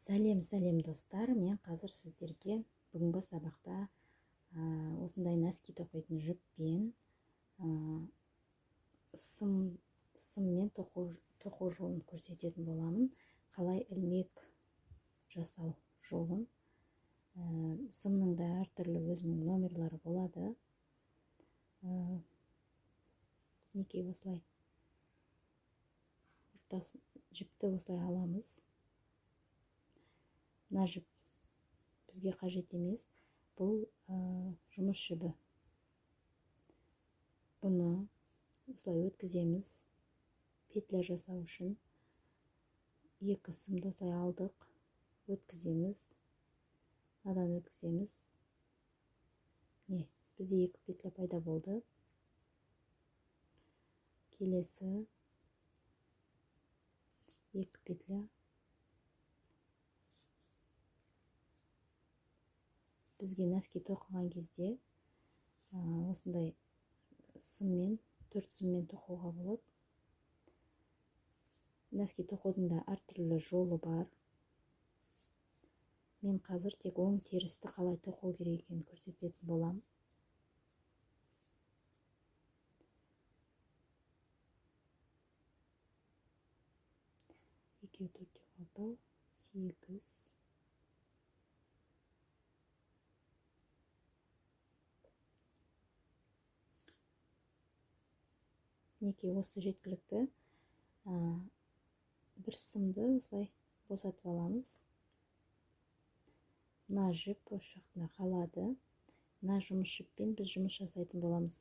Сәлем достар, мен қазір сіздерге бүгінгі сабақта осындай носки тоқитын жіппен сыммен тоқу жолын көрсететін боламын. Қалай ілмек жасау жолын. Сымның да әртүрлі өзінің номерлары болады. Мінекей осылай жіпті осылай аламыз. Мына жіп бізге қажет емес, бұл жұмыс жібі. Бұны осылай өткіземіз. Петля жасау үшін екі сымды осылай алдық, өткіземіз. Мынадан өткіземіз. Бізде екі петля пайда болды. Келесі екі петля. Бізге носки тоқыған кезде осындай сыммен, 4 сыммен тоқуға болады. Носки тоқудың да әртүрлі жолы бар. Мен қазір тек оң терісті қалай тоқу керек екенін көрсететін болам. Екеу, төртеу, алтау, 8. Мінекей осы жеткілікті. Бір сымды осылай босатып аламыз. Мына жіп осы жақтына қалады. Мына жұмыс жіппен біз жұмыс жасайтын боламыз.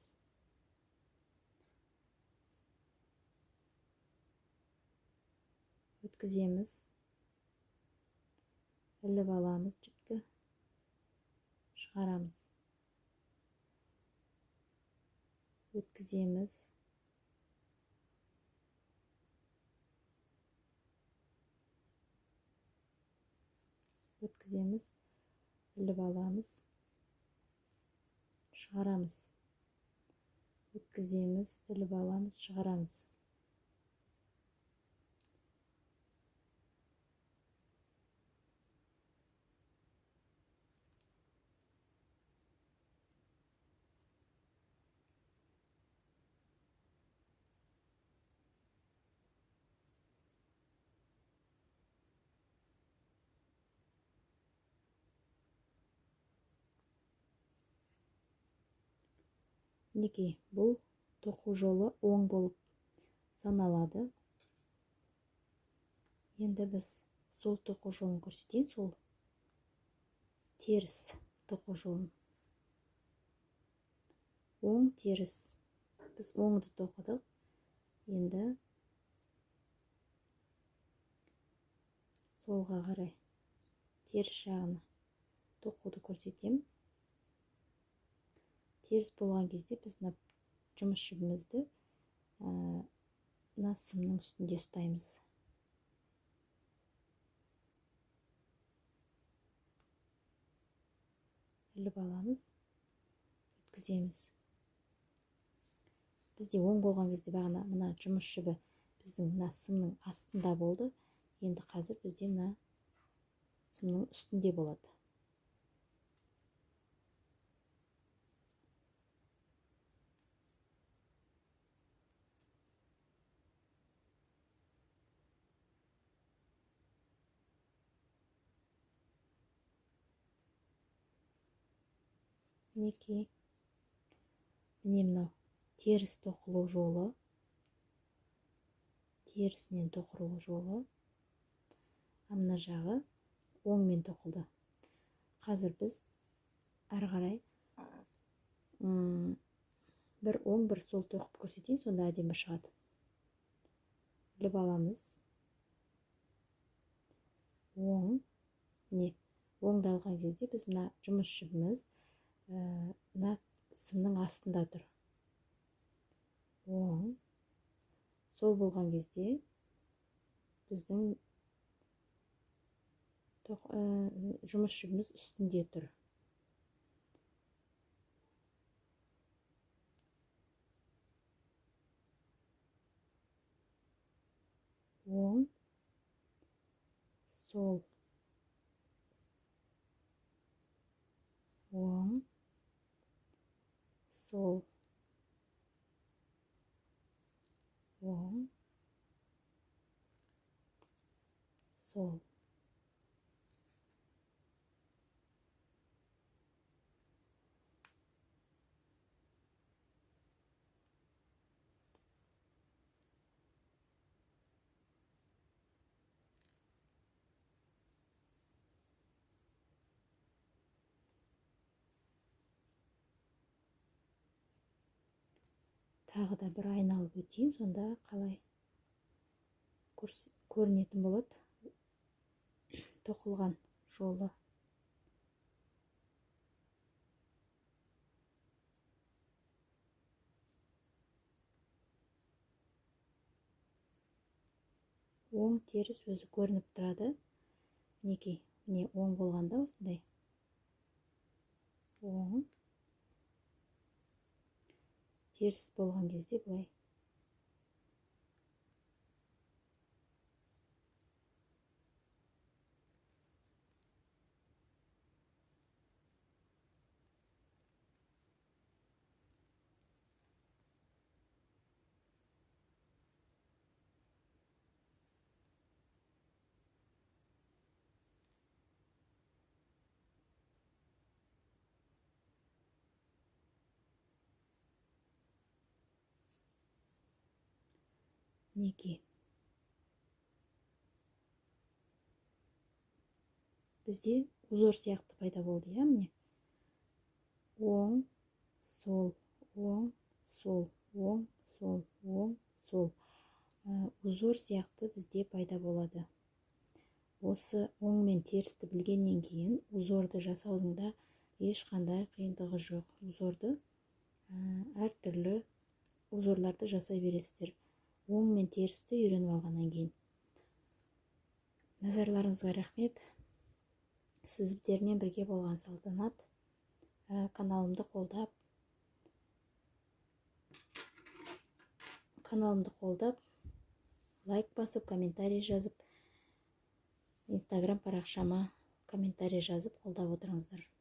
Өткіземіз. Іліп аламыз жіпті. Шығарамыз. Өткіземіз. Өткіземіз, іліп аламыз, шығарамыз. Өткіземіз, іліп аламыз, шығарамыз. Мінекей, бұл тоқу жолы оң болып саналады. Енді біз сол тоқу жолын көрсетейін, сол теріс тоқу жолын. Оң теріс. Біз оңды тоқыдық. Енді солға қарай теріс жағына тоқуды көрсетем. Теріс болған кезде біз жұмыс жібімізді мына сымның үстінде ұстаймыз. Іліп аламыз, өткіземіз. Бізде оң болған кезде бағана мына жұмыс жібі біздің мына сымның астында болды. Енді қазір бізде мына сымның үстінде болады. Мінекей, міне мынау теріс тоқылу жолы, терісінен тоқылу жолы. Мына жағы оңмен тоқылды. Қазір біз ары қарай бір оң, бір сол тоқып көрсетейін, сонда әдемі шығады. Іліп аламыз. Оң, міне оңды алған кезде біз мына жұмыс жібіміз мына сымның астында тұр. Оң, сол болған кезде біздің жұмыс жібіміз үстінде тұр. Оң, сол сол, оң, сол. Тағы да бір айналып өтейін, сонда қалай көрінетін болады тоқылған жолы. Оң теріс өзі көрініп тұрады. Мінекей, міне оң болғанда осындай. Оң. Теріс болған кезде былай. Мінекей. Бізде узор сияқты пайда болды, иә, міне. Оң, сол, оң, сол, оң, сол, оң, сол. Узор сияқты бізде пайда болады. Осы оң мен терісті білгеннен кейін узорды жасаудың да ешқандай қиындығы жоқ. Узорды әртүрлі узорларды жасай бересіздер. Оң мен терісті үйреніп алғаннан кейін. Назарларыңызға рахмет. Сіздермен бірге болған Салтанат. Каналымды қолдап, лайк басып, комментарий жазып, Инстаграм парақшама комментарий жазып қолдап отырыңыздар.